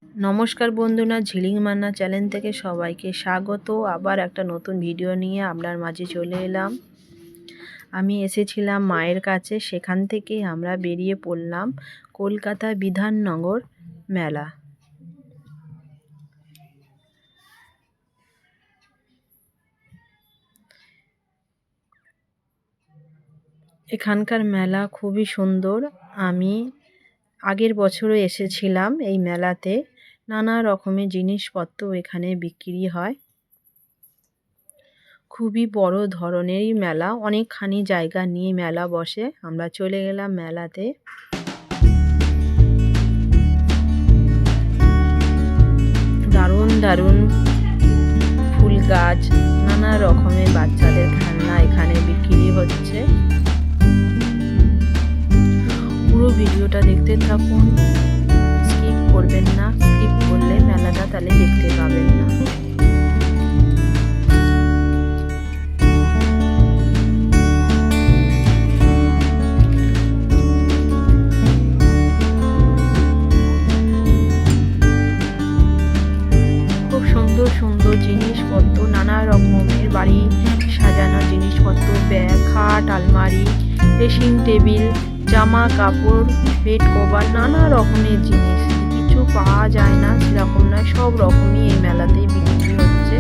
নমস্কার বন্ধুরা, ঝিলিং মান্না চ্যানেল থেকে সবাইকে স্বাগত। আবার একটা নতুন ভিডিও নিয়ে আপনার মাঝে চলে এলাম। আমি এসেছিলাম মায়ের কাছে, সেখান থেকে আমরা বেরিয়ে পড়লাম কলকাতা বিধাননগর মেলা। এখানকার মেলা খুবই সুন্দর। আমি আগের বছরও এসেছিলাম এই মেলাতে। নানা রকমের জিনিসপত্র এখানে বিক্রি হয়। খুবই বড় ধরনেরই মেলা, অনেকখানি জায়গা নিয়ে মেলা বসে। আমরা চলে গেলাম মেলাতে। দারুণ দারুণ ফুল গাছ, নানা রকমের বাচ্চাদের খেলনা এখানে বিক্রি হচ্ছে। পুরো ভিডিওটা দেখতে থাকুন, স্কিপ করবেন না। স্কিপ করলে মেলাটা তাহলে দেখতে পাবেন না। খুব সুন্দর সুন্দর জিনিসপত্র, নানা রকমের বাড়ি সাজানোর জিনিসপত্র, ব্যাগ, খাট, আলমারি, ড্রেসিং টেবিল, জামা কাপড়, বেড কভার, নানা রকমের জিনিস। কিছু পাওয়া যায় না সেরকম নয়, সব রকমই এই মেলাতেই বিক্রি হচ্ছে।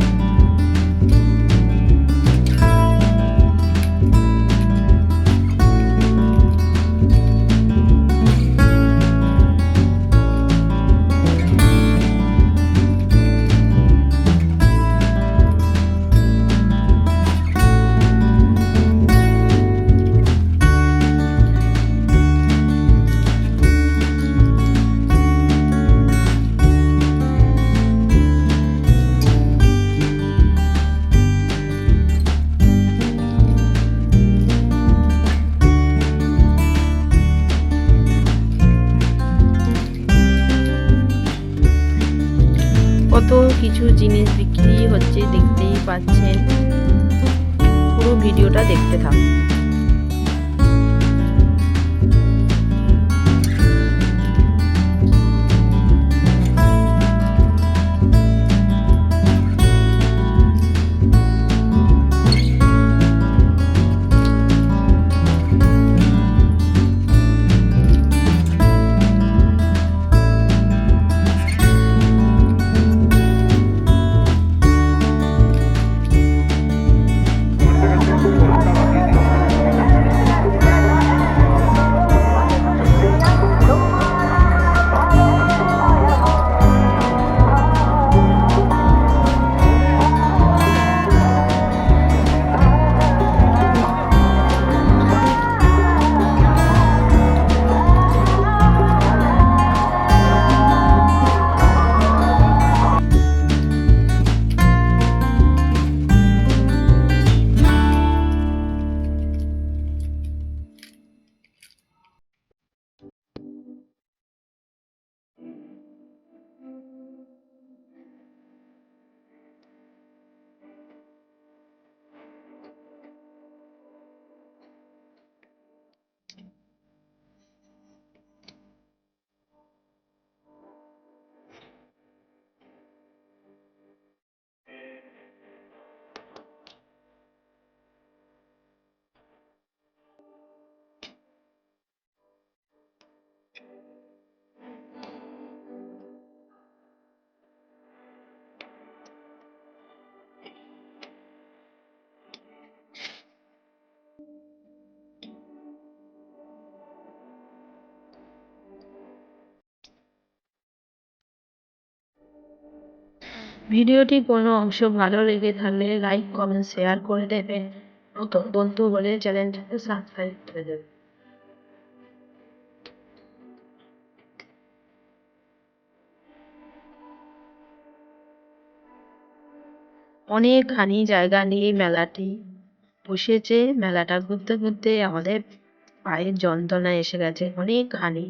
কত কিছু জিনিস বিক্রি হচ্ছে, দেখতেই পাচ্ছেন। পুরো ভিডিওটা দেখতে থাকুন। ভিডিওটি কোনো অংশ ভালো লেগে থাকলে লাইক, কমেন্ট, শেয়ার করে দেবেন। নতুন বন্ধু হলে চ্যানেলটাকে সাবস্ক্রাইব করে দেবেন। অনেকখানি জায়গা নিয়ে মেলাটি বসেছে। মেলাটা ঘুরতে ঘুরতে আমাদের পায়ের যন্ত্রণা এসে গেছে অনেকখানি।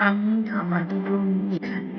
আমি আমাদের রুম এখানে।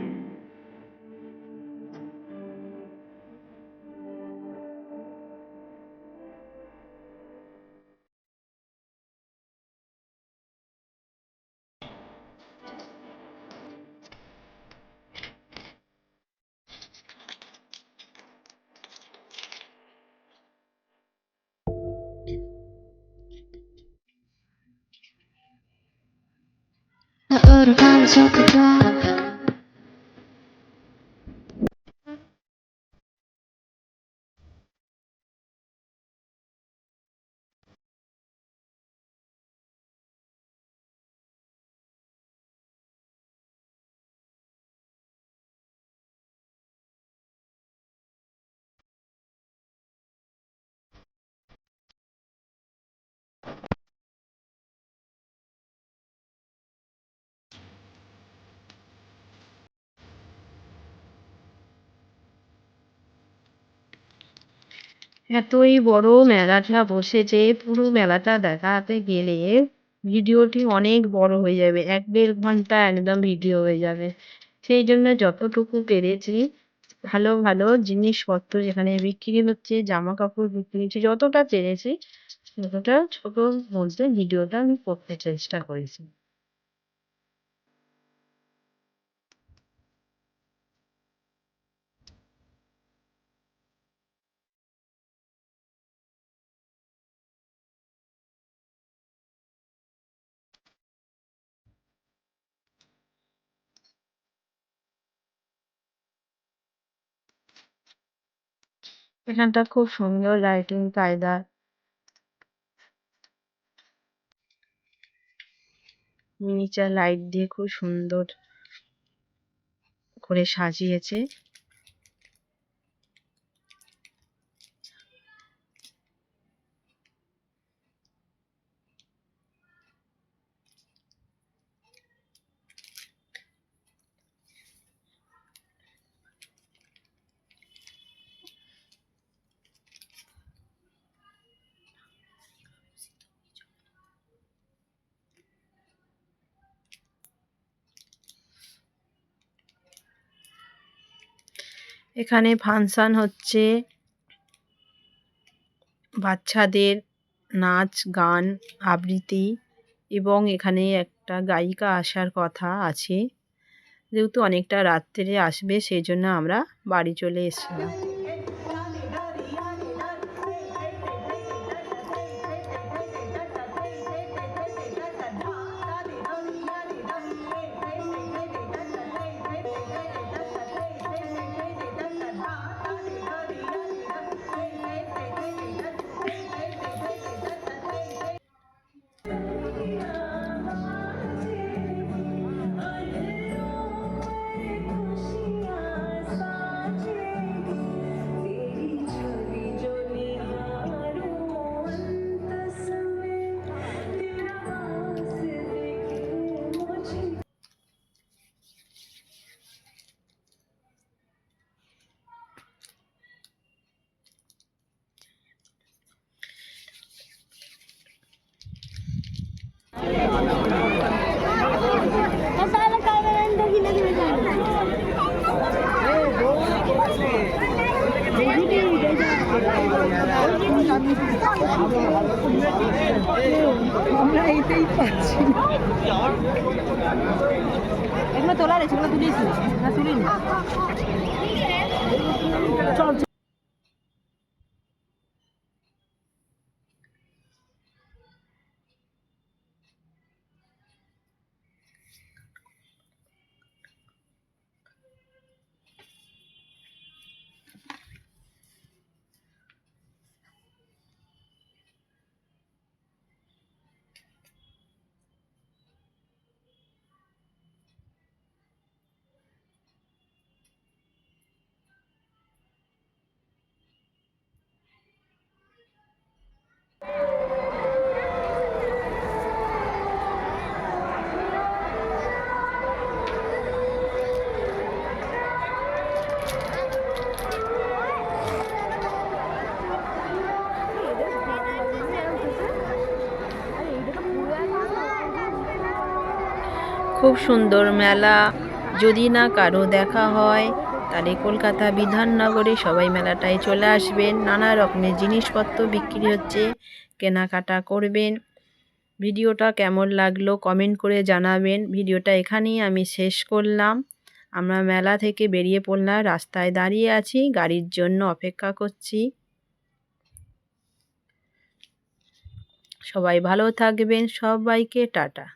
এতই বড় মেলাটা বসেছে, পুরো মেলাটা দেখাতে গেলে ভিডিওটি অনেক বড় হয়ে যাবে, 1-1.5 ঘন্টা একদম ভিডিও হয়ে যাবে। সেই জন্য যতটুকু পেরেছি ভালো ভালো জিনিসপত্র যেখানে বিক্রি হচ্ছে, জামা কাপড় বিক্রি হচ্ছে, যতটা পেরেছি ততটা ছোটোর মধ্যে ভিডিওটা আমি করতে চেষ্টা করেছি। এখানটা খুব সুন্দর লাইটিং কায়দা, মিনিচার লাইট দিয়ে খুব সুন্দর করে সাজিয়েছে। এখানে ফাংশন হচ্ছে, বাচ্চাদের নাচ গান আবৃত্তি, এবং এখানে একটা গায়িকা আসার কথা আছে। যেহেতু অনেকটা রাত্রে আসবে সেই জন্য আমরা বাড়ি চলে এসেছিলাম। আমরা এইটাই পাচ্ছি না। এগুলো তোলার আছে, এগুলো তুলিস না, তুলিনি। চল খুব সুন্দর মেলা। যদি না কারো দেখা হয় তাহলে কলকাতা বিধাননগরে সবাই মেলাটায় চলে আসবেন। নানা রকমের জিনিসপত্র বিক্রি হচ্ছে, কেনাকাটা করবেন। ভিডিওটা কেমন লাগলো কমেন্ট করে জানাবেন। ভিডিওটা এখানেই আমি শেষ করলাম। আমরা মেলা থেকে বেরিয়ে পড়লাম, রাস্তায় দাঁড়িয়ে আছি, গাড়ির জন্য অপেক্ষা করছি। সবাই ভালো থাকবেন, সবাইকে টাটা।